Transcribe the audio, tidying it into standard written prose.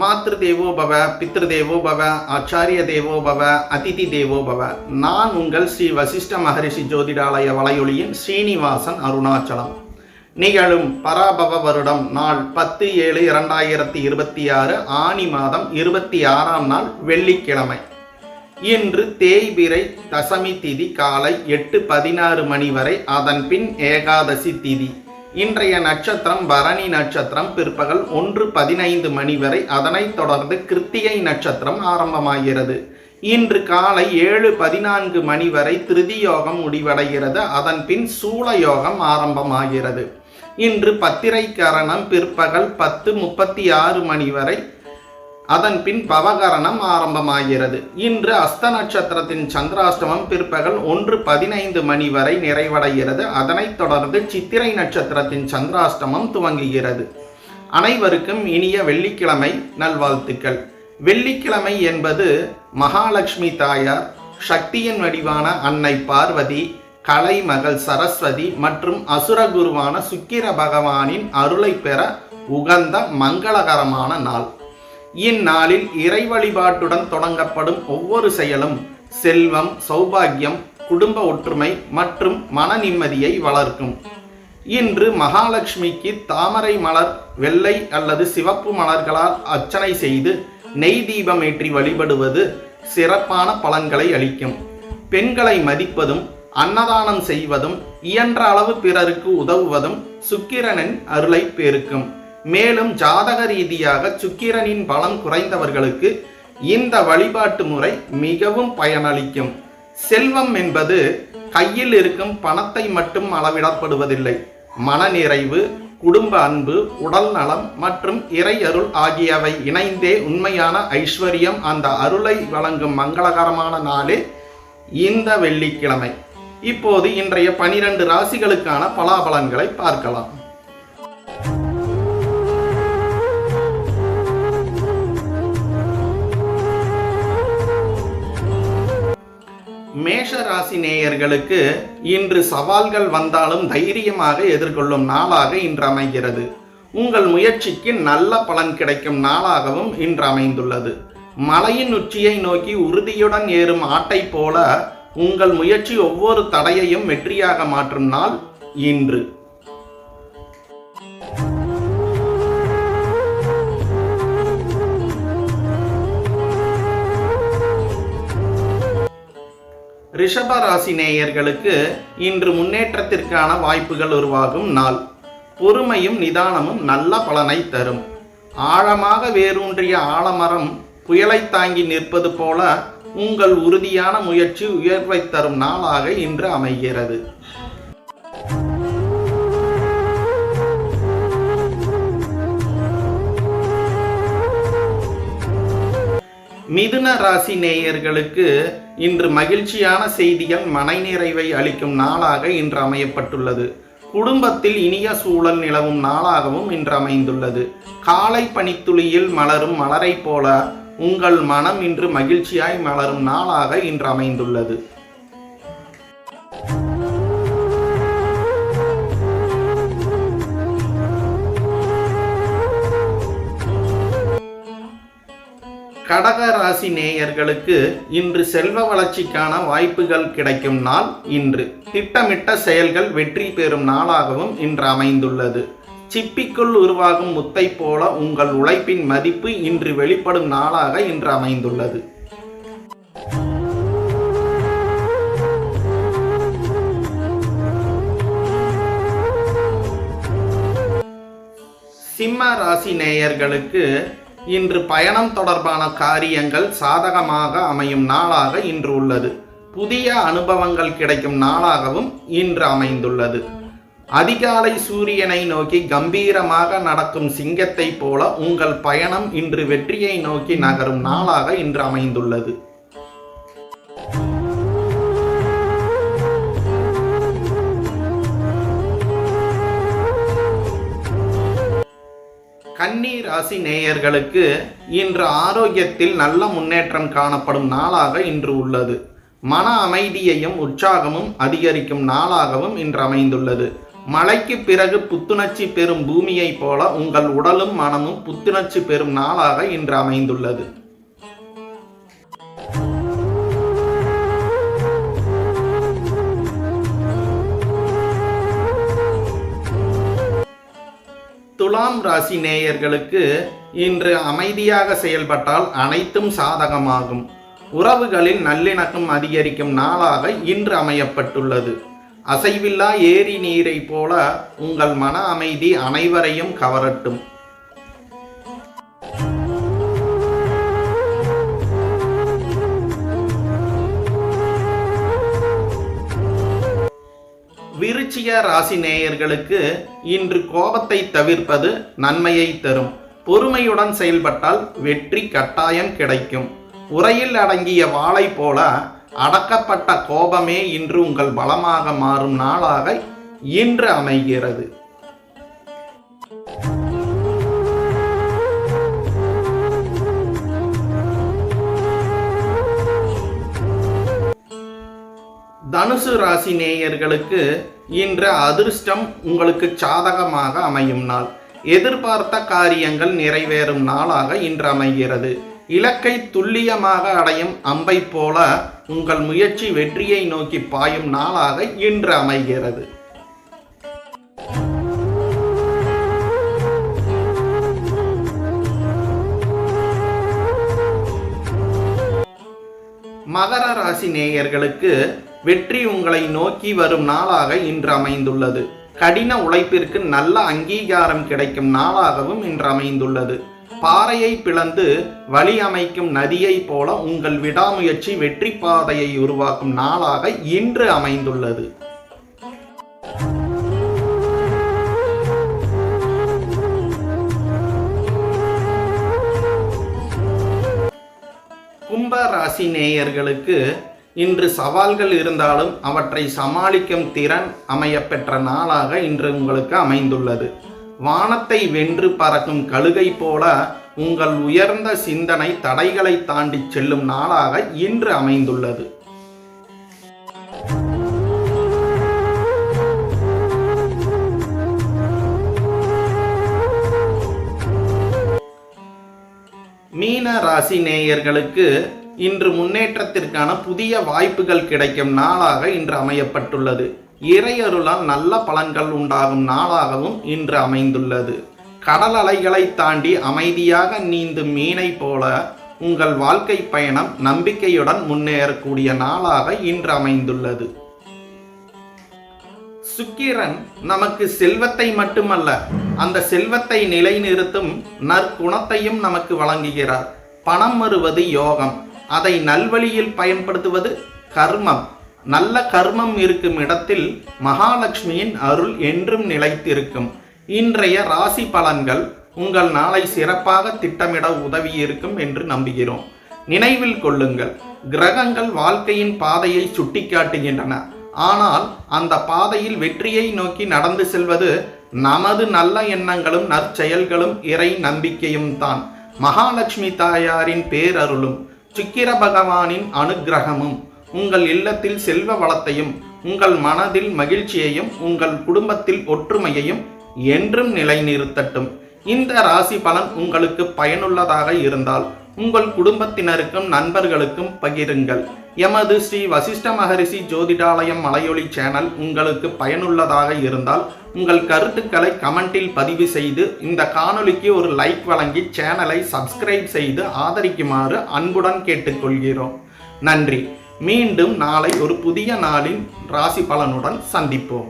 மாத்ரு தேவோ பவ, பித்ரு தேவோ பவ, ஆச்சாரிய தேவோ பவ, அதிதி தேவோ பவ. நான் உங்கள் ஸ்ரீ வசிஷ்ட மகரிஷி ஜோதிடாலய வலையொலியின் ஸ்ரீனிவாசன் அருணாச்சலம். நிகழும் பராபவ வருடம் நாள் 10/7/2026 ஆனி மாதம் 26ஆம் நாள் வெள்ளிக்கிழமை. இன்று தேய்பிறை தசமி திதி காலை 8:16 மணி வரை, அதன் பின் ஏகாதசி திதி. இன்றைய நட்சத்திரம் பரணி நட்சத்திரம் பிற்பகல் 1:15 மணி வரை, அதனைத் தொடர்ந்து கிருத்திகை நட்சத்திரம் ஆரம்பமாகிறது. இன்று காலை 7:14 மணி வரை திருதியோகம் முடிவடைகிறது. அதன் பின் சூல யோகம் ஆரம்பமாகிறது. இன்று பத்திரை கரணம் பிற்பகல் 10:36 மணி வரை, அதன் பின் பவகரணம் ஆரம்பமாகிறது. இன்று அஸ்த நட்சத்திரத்தின் சந்திராஷ்டமம் பிற்பகல் 1:15 மணி வரை நிறைவடைகிறது. அதனைத் தொடர்ந்து சித்திரை நட்சத்திரத்தின் சந்திராஷ்டமம் துவங்குகிறது. அனைவருக்கும் இனிய வெள்ளிக்கிழமை நல்வாழ்த்துக்கள். வெள்ளிக்கிழமை என்பது மகாலட்சுமி தாயார், சக்தியின் வடிவான அன்னை பார்வதி, கலைமகள் சரஸ்வதி மற்றும் அசுரகுருவான சுக்கிர பகவானின் அருளை பெற உகந்த மங்களகரமான நாள். இந்நாளில் இறை வழிபாட்டுடன் தொடங்கப்படும் ஒவ்வொரு செயலும் செல்வம், சௌபாகியம், குடும்ப ஒற்றுமை மற்றும் மன நிம்மதியை வளர்க்கும். இன்று மகாலட்சுமிக்கு தாமரை மலர், வெள்ளை அல்லது சிவப்பு மலர்களால் அர்ச்சனை செய்து நெய் தீபம் ஏற்றி வழிபடுவது சிறப்பான பலன்களை அளிக்கும். பெண்களை மதிப்பதும் அன்னதானம் செய்வதும் இயன்ற அளவு பிறருக்கு உதவுவதும் சுக்கிரனின் அருளை பெருக்கும். மேலும் ஜாதக ரீதியாக சுக்கிரனின் பலம் குறைந்தவர்களுக்கு இந்த வழிபாட்டு முறை மிகவும் பயனளிக்கும். செல்வம் என்பது கையில் இருக்கும் பணத்தை மட்டும் அளவிடப்படுவதில்லை. மனநிறைவு, குடும்ப அன்பு, உடல் நலம் மற்றும் இறை அருள் ஆகியவை இணைந்தே உண்மையான ஐஸ்வர்யம். அந்த அருளை வழங்கும் மங்களகரமான நாளே இந்த வெள்ளிக்கிழமை. இப்போது இன்றைய 12 ராசிகளுக்கான பலாபலன்களை பார்க்கலாம். மேஷ ராசி நேயர்களுக்கு இன்று சவால்கள் வந்தாலும் தைரியமாக எதிர்கொள்ளும் நாளாக இன்று அமைகிறது. உங்கள் முயற்சிக்கு நல்ல பலன் கிடைக்கும் நாளாகவும் இன்று அமைந்துள்ளது. மலையின் உச்சியை நோக்கி உறுதியுடன் ஏறும் ஆட்டை போல உங்கள் முயற்சி ஒவ்வொரு தடையையும் வெற்றியாக மாற்றும் நாள் இன்று. ரிஷப ராசி நேயர்களுக்கு இன்று முன்னேற்றத்திற்கான வாய்ப்புகள் உருவாகும் நாள். பொறுமையும் நிதானமும் நல்ல பலனை தரும். ஆழமாக வேரூன்றிய ஆலமரம் புயலை தாங்கி நிற்பது போல உங்கள் உறுதியான முயற்சி உயர்வை தரும் நாளாக இன்று அமைகிறது. மிதுன ராசி நேயர்களுக்கு இன்று மகிழ்ச்சியான செய்திகள் மனநிறைவை அளிக்கும் நாளாக இன்று அமையப்பட்டுள்ளது. குடும்பத்தில் இனிய சூழல் நிலவும் நாளாகவும் இன்று அமைந்துள்ளது. காலை பனித்துளியில் மலரும் மலரை போல உங்கள் மனம் இன்று மகிழ்ச்சியாய் மலரும் நாளாக இன்று அமைந்துள்ளது. கடக ராசி நேயர்களுக்கு இன்று செல்வ வளர்ச்சிக்கான வாய்ப்புகள் கிடைக்கும் நாள் இன்று. திட்டமிட்ட செயல்கள் வெற்றி பெறும் நாளாகவும் இன்று அமைந்துள்ளது. சிப்பிக்குள் உருவாகும் முத்தை போல உங்கள் உழைப்பின் மதிப்பு இன்று வெளிப்படும் நாளாக இன்று அமைந்துள்ளது. சிம்ம ராசி நேயர்களுக்கு இன்று பயணம் தொடர்பான காரியங்கள் சாதகமாக அமையும் நாளாக இன்று உள்ளது. புதிய அனுபவங்கள் கிடைக்கும் நாளாகவும் இன்று அமைந்துள்ளது. அதிகாலை சூரியனை நோக்கி கம்பீரமாக நடக்கும் சிங்கத்தை போல உங்கள் பயணம் இன்று வெற்றியை நோக்கி நகரும் நாளாக இன்று அமைந்துள்ளது. கன்னி ராசி நேயர்களுக்கு இன்று ஆரோக்கியத்தில் நல்ல முன்னேற்றம் காணப்படும் நாளாக இன்று உள்ளது. மன அமைதியையும் உற்சாகமும் அதிகரிக்கும் நாளாகவும் இன்று அமைந்துள்ளது. மழைக்கு பிறகு புத்துணர்ச்சி பெறும் பூமியைப் போல உங்கள் உடலும் மனமும் புத்துணர்ச்சி பெறும் நாளாக இன்று அமைந்துள்ளது. துலாம் ராசி நேயர்களுக்கு இன்று அமைதியாக செயல்பட்டால் அனைத்தும் சாதகமாகும். உறவுகளில் நல்லிணக்கம் அதிகரிக்கும் நாளாக இன்று அமையப்பட்டுள்ளது. அசைவில்லா ஏரி நீரை போல உங்கள் மன அமைதி அனைவரையும் கவரட்டும். விருச்சிக ராசி நேயர்களுக்கு இன்று கோபத்தை தவிர்ப்பது நன்மையை தரும். பொறுமையுடன் செயல்பட்டால் வெற்றி கட்டாயம் கிடைக்கும். உரையில் அடங்கிய வாளை போல அடக்கப்பட்ட கோபமே இன்று உங்கள் பலமாக மாறும் நாளாக இன்று அமைகிறது. தனுசு ராசி நேயர்களுக்கு இன்று அதிர்ஷ்டம் உங்களுக்கு சாதகமாக அமையும் நாள். எதிர்பார்த்த காரியங்கள் நிறைவேறும் நாளாக இன்று அமைகிறது. இலக்கை துல்லியமாக அடையும் அம்பை போல உங்கள் முயற்சி வெற்றியை நோக்கி பாயும் நாளாக இன்று அமைகிறது. மகர ராசி நேயர்களுக்கு வெற்றி உங்களை நோக்கி வரும் நாளாக இன்று அமைந்துள்ளது. கடின உழைப்பிற்கு நல்ல அங்கீகாரம் கிடைக்கும் நாளாகவும் இன்று அமைந்துள்ளது. பாறையை பிளந்து வழி அமைக்கும் நதியை போல உங்கள் விடாமுயற்சி வெற்றி பாதையை உருவாக்கும் நாளாக இன்று அமைந்துள்ளது. கும்ப ராசி நேயர்களுக்கு இன்று சவால்கள் இருந்தாலும் அவற்றை சமாளிக்கும் திறன் அமையப்பெற்ற நாளாக இன்று உங்களுக்கு அமைந்துள்ளது. வானத்தை வென்று பறக்கும் கழுகை போல உங்கள் உயர்ந்த சிந்தனை தடைகளை தாண்டி செல்லும் நாளாக இன்று அமைந்துள்ளது. மீன ராசி நேயர்களுக்கு இன்று முன்னேற்றத்திற்கான புதிய வாய்ப்புகள் கிடைக்கும் நாளாக இன்று அமையப்பட்டுள்ளது. இறையருளால் நல்ல பலன்கள் உண்டாகும் நாளாகவும் இன்று அமைந்துள்ளது. கடல் அலைகளை தாண்டி அமைதியாக நீந்தும் மீனை போல உங்கள் வாழ்க்கை பயணம் நம்பிக்கையுடன் முன்னேறக்கூடிய நாளாக இன்று அமைந்துள்ளது. சுக்கிரன் நமக்கு செல்வத்தை மட்டுமல்ல, அந்த செல்வத்தை நிலைநிறுத்தும் நற்குணத்தையும் நமக்கு வழங்குகிறார். பணம் வருவது யோகம், அதை நல்வழியில் பயன்படுத்துவது கர்மம். நல்ல கர்மம் இருக்கும் இடத்தில் மகாலட்சுமியின் அருள் என்றும் நிலைத்திருக்கும். இன்றைய ராசி பலன்கள் உங்கள் நாளை சிறப்பாக திட்டமிட உதவி இருக்கும் என்று நம்புகிறோம். நினைவில் கொள்ளுங்கள், கிரகங்கள் வாழ்க்கையின் பாதையை சுட்டிக்காட்டுகின்றன. ஆனால் அந்த பாதையில் வெற்றியை நோக்கி நடந்து செல்வது நமது நல்ல எண்ணங்களும் நற்செயல்களும் இறை நம்பிக்கையும் தான். மகாலட்சுமி தாயாரின் பேரருளும் சுக்கிர பகவானின் அனுக்கிரகமும் உங்கள் இல்லத்தில் செல்வ வளத்தையும் உங்கள் மனதில் மகிழ்ச்சியையும் உங்கள் குடும்பத்தில் ஒற்றுமையையும் என்றும் நிலைநிறுத்தட்டும். இந்த ராசி பலன் உங்களுக்கு பயனுள்ளதாக இருந்தால் உங்கள் குடும்பத்தினருக்கும் நண்பர்களுக்கும் பகிருங்கள். எமது ஸ்ரீ வசிஷ்ட மகரிஷி ஜோதிடாலயம் மலையொலி சேனல் உங்களுக்கு பயனுள்ளதாக இருந்தால் உங்கள் கருத்துக்களை கமெண்டில் பதிவு செய்து இந்த காணொளிக்கு ஒரு லைக் வழங்கி சேனலை சப்ஸ்கிரைப் செய்து ஆதரிக்குமாறு அன்புடன் கேட்டுக்கொள்கிறோம். நன்றி. மீண்டும் நாளை ஒரு புதிய நாளின் ராசி பலனுடன் சந்திப்போம்.